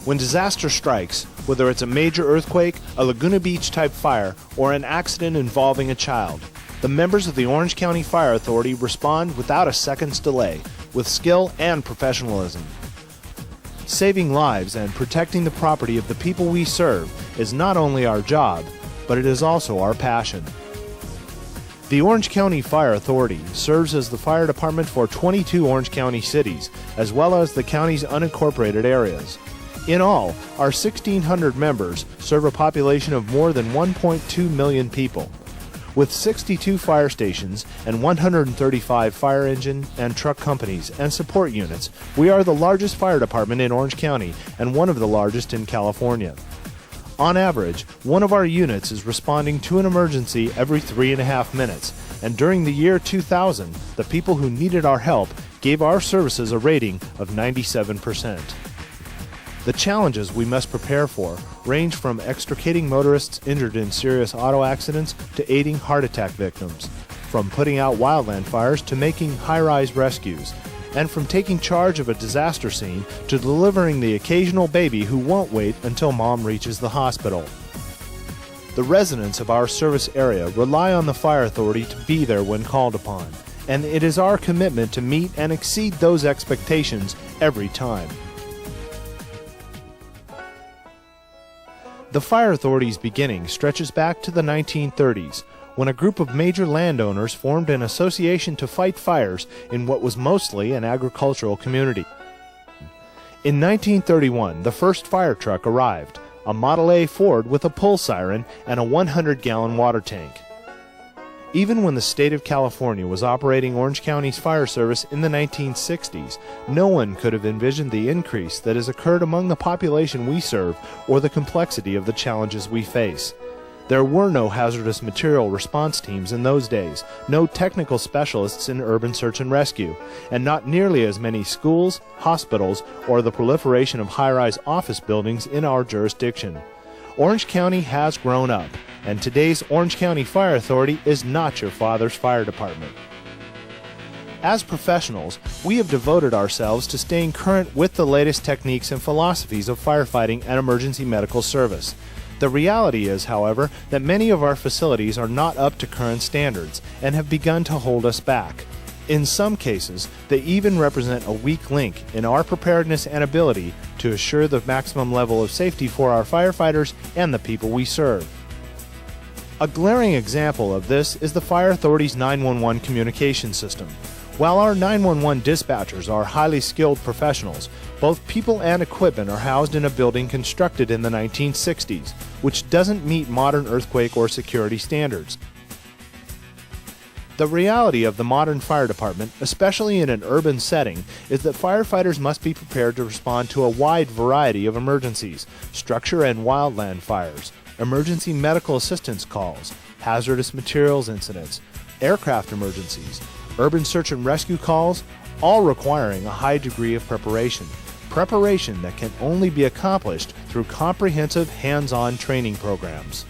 When disaster strikes, whether it's a major earthquake, a Laguna Beach type fire, or an accident involving a child, the members of the Orange County Fire Authority respond without a second's delay, with skill and professionalism. Saving lives and protecting the property of the people we serve is not only our job, but it is also our passion. The Orange County Fire Authority serves as the fire department for 22 Orange County cities, as well as the county's unincorporated areas. In all, our 1,600 members serve a population of more than 1.2 million people. With 62 fire stations and 135 fire engine and truck companies and support units, we are the largest fire department in Orange County and one of the largest in California. On average, one of our units is responding to an emergency every 3.5 minutes, and during the year 2000, the people who needed our help gave our services a rating of 97%. The challenges we must prepare for range from extricating motorists injured in serious auto accidents to aiding heart attack victims, from putting out wildland fires to making high-rise rescues, and from taking charge of a disaster scene to delivering the occasional baby who won't wait until mom reaches the hospital. The residents of our service area rely on the Fire Authority to be there when called upon, and it is our commitment to meet and exceed those expectations every time. The Fire Authority's beginning stretches back to the 1930s, when a group of major landowners formed an association to fight fires in what was mostly an agricultural community. In 1931, the first fire truck arrived, a Model A Ford with a pull siren and a 100-gallon water tank. Even when the state of California was operating Orange County's fire service in the 1960s, no one could have envisioned the increase that has occurred among the population we serve or the complexity of the challenges we face. There were no hazardous material response teams in those days, no technical specialists in urban search and rescue, and not nearly as many schools, hospitals, or the proliferation of high-rise office buildings in our jurisdiction. Orange County has grown up, and today's Orange County Fire Authority is not your father's fire department. As professionals, we have devoted ourselves to staying current with the latest techniques and philosophies of firefighting and emergency medical service. The reality is, however, that many of our facilities are not up to current standards and have begun to hold us back. In some cases, they even represent a weak link in our preparedness and ability to assure the maximum level of safety for our firefighters and the people we serve. A glaring example of this is the Fire Authority's 911 communication system. While our 911 dispatchers are highly skilled professionals, both people and equipment are housed in a building constructed in the 1960s, which doesn't meet modern earthquake or security standards. The reality of the modern fire department, especially in an urban setting, is that firefighters must be prepared to respond to a wide variety of emergencies, structure and wildland fires, emergency medical assistance calls, hazardous materials incidents, aircraft emergencies, urban search and rescue calls, all requiring a high degree of preparation that can only be accomplished through comprehensive hands-on training programs.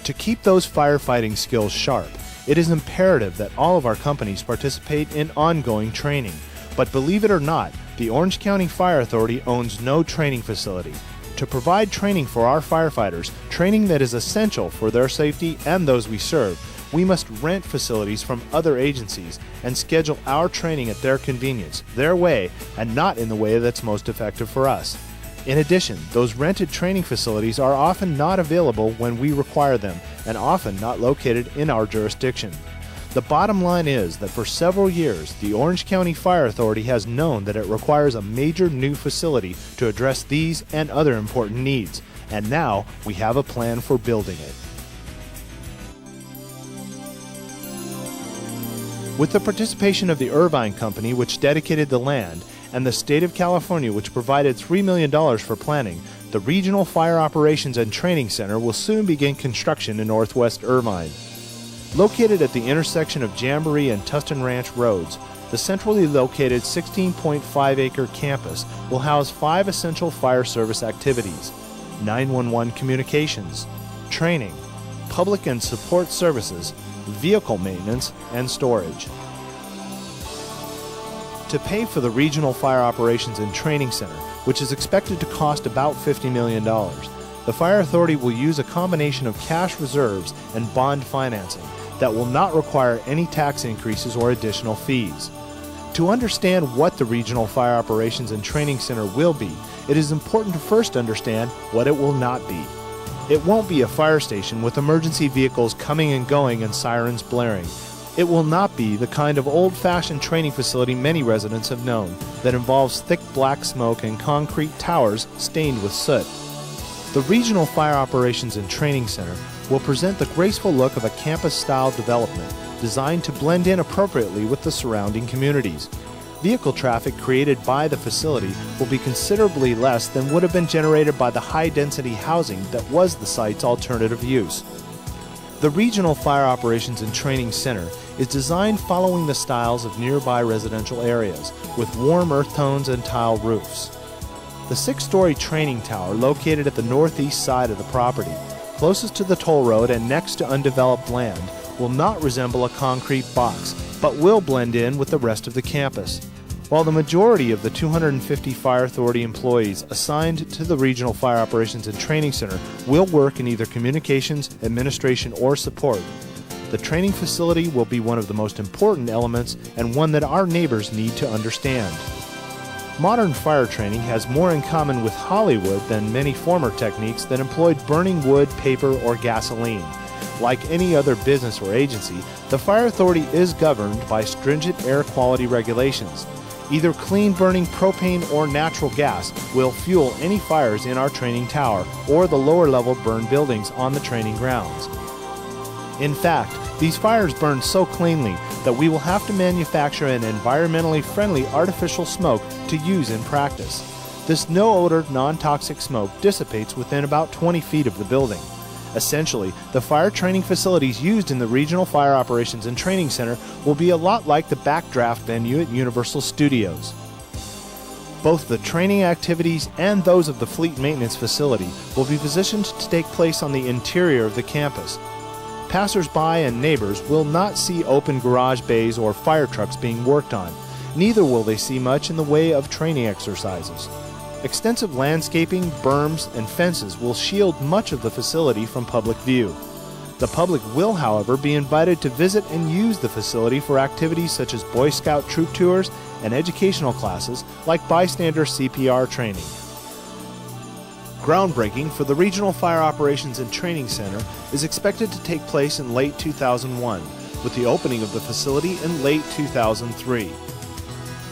To keep those firefighting skills sharp, it is imperative that all of our companies participate in ongoing training. But believe it or not, the Orange County Fire Authority owns no training facility. To provide training for our firefighters, training that is essential for their safety and those we serve, we must rent facilities from other agencies and schedule our training at their convenience, their way, and not in the way that's most effective for us. In addition, those rented training facilities are often not available when we require them, and often not located in our jurisdiction. The bottom line is that for several years, the Orange County Fire Authority has known that it requires a major new facility to address these and other important needs, and now we have a plan for building it. With the participation of the Irvine Company, which dedicated the land, and the state of California, which provided $3 million for planning, the Regional Fire Operations and Training Center will soon begin construction in Northwest Irvine. Located at the intersection of Jamboree and Tustin Ranch Roads, the centrally located 16.5-acre campus will house 5 essential fire service activities: 911 communications, training, public and support services, vehicle maintenance, and storage. To pay for the Regional Fire Operations and Training Center, which is expected to cost about $50 million, the Fire Authority will use a combination of cash reserves and bond financing that will not require any tax increases or additional fees. To understand what the Regional Fire Operations and Training Center will be, it is important to first understand what it will not be. It won't be a fire station with emergency vehicles coming and going and sirens blaring. It will not be the kind of old-fashioned training facility many residents have known that involves thick black smoke and concrete towers stained with soot. The Regional Fire Operations and Training Center will present the graceful look of a campus-style development designed to blend in appropriately with the surrounding communities. Vehicle traffic created by the facility will be considerably less than would have been generated by the high-density housing that was the site's alternative use. The Regional Fire Operations and Training Center is designed following the styles of nearby residential areas, with warm earth tones and tile roofs. The 6-story training tower, located at the northeast side of the property, closest to the toll road and next to undeveloped land, will not resemble a concrete box, but will blend in with the rest of the campus. While the majority of the 250 Fire Authority employees assigned to the Regional Fire Operations and Training Center will work in either communications, administration, or support, the training facility will be one of the most important elements and one that our neighbors need to understand. Modern fire training has more in common with Hollywood than many former techniques that employed burning wood, paper, or gasoline. Like any other business or agency, the Fire Authority is governed by stringent air quality regulations. Either clean burning propane or natural gas will fuel any fires in our training tower or the lower level burn buildings on the training grounds. In fact, these fires burn so cleanly that we will have to manufacture an environmentally friendly artificial smoke to use in practice. This no-odor, non-toxic smoke dissipates within about 20 feet of the building. Essentially, the fire training facilities used in the Regional Fire Operations and Training Center will be a lot like the backdraft venue at Universal Studios. Both the training activities and those of the fleet maintenance facility will be positioned to take place on the interior of the campus. Passers-by and neighbors will not see open garage bays or fire trucks being worked on. Neither will they see much in the way of training exercises. Extensive landscaping, berms, and fences will shield much of the facility from public view. The public will, however, be invited to visit and use the facility for activities such as Boy Scout troop tours and educational classes like bystander CPR training. Groundbreaking for the Regional Fire Operations and Training Center is expected to take place in late 2001, with the opening of the facility in late 2003.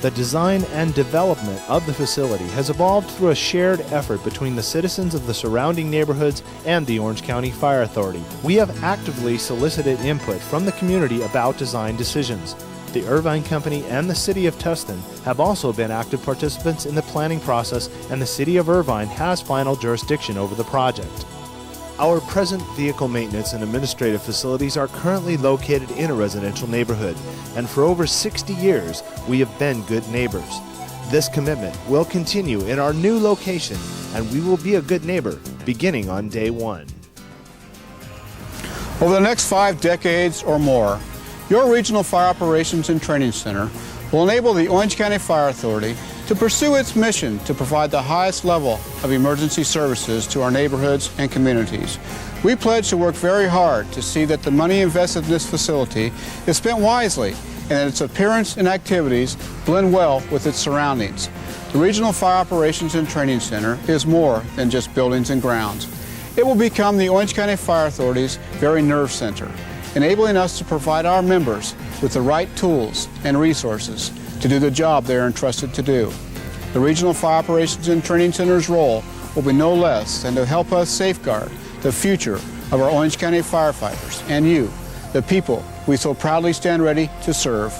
The design and development of the facility has evolved through a shared effort between the citizens of the surrounding neighborhoods and the Orange County Fire Authority. We have actively solicited input from the community about design decisions. The Irvine Company and the City of Tustin have also been active participants in the planning process, and the City of Irvine has final jurisdiction over the project. Our present vehicle maintenance and administrative facilities are currently located in a residential neighborhood, and for over 60 years, we have been good neighbors. This commitment will continue in our new location, and we will be a good neighbor beginning on day one. Over the next 5 decades or more, your Regional Fire Operations and Training Center will enable the Orange County Fire Authority to pursue its mission to provide the highest level of emergency services to our neighborhoods and communities. We pledge to work very hard to see that the money invested in this facility is spent wisely and that its appearance and activities blend well with its surroundings. The Regional Fire Operations and Training Center is more than just buildings and grounds. It will become the Orange County Fire Authority's very nerve center, enabling us to provide our members with the right tools and resources to do the job they are entrusted to do. The Regional Fire Operations and Training Center's role will be no less than to help us safeguard the future of our Orange County firefighters and you, the people we so proudly stand ready to serve.